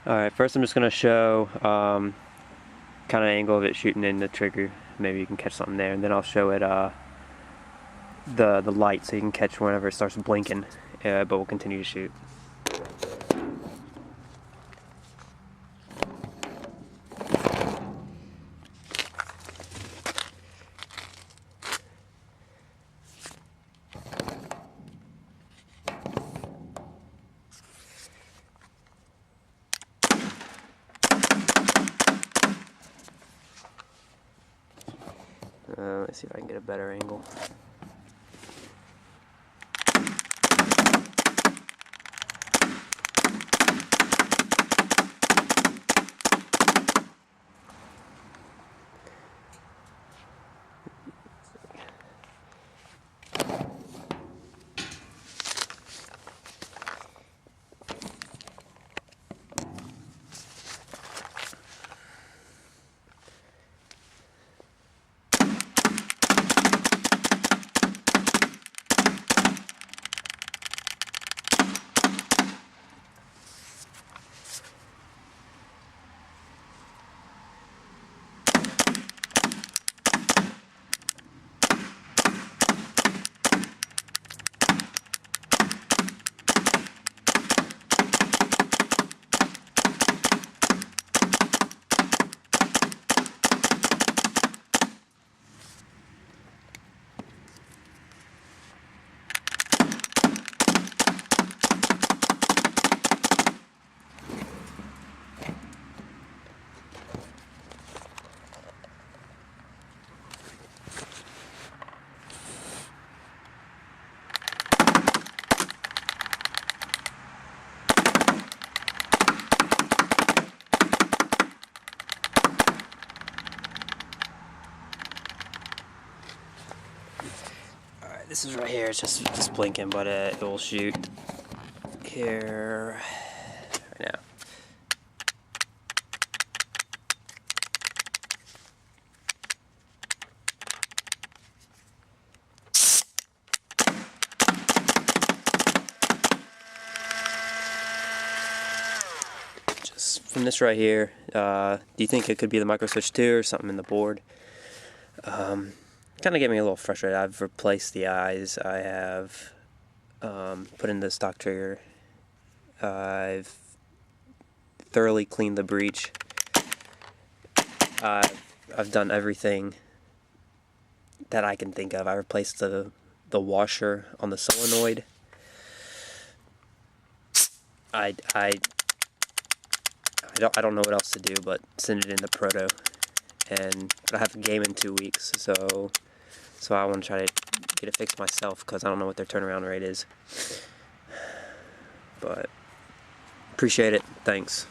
Alright, first I'm just going to show kind of angle of it shooting in the trigger. Maybe you can catch something there, and then I'll show it the light so you can catch whenever it starts blinking, but we'll continue to shoot. Let's see if I can get a better angle. This is right here, it's just blinking, but it will shoot here right now. Just from this right here, do you think it could be the micro switch 2 or something in the board? Kind of get me a little frustrated. I've replaced the eyes. I have put in the stock trigger. I've thoroughly cleaned the breech. I've done everything that I can think of. I replaced the washer on the solenoid. I don't know what else to do but send it in the proto, and I have a game in 2 weeks, so I want to try to get it fixed myself because I don't know what their turnaround rate is. But appreciate it. Thanks.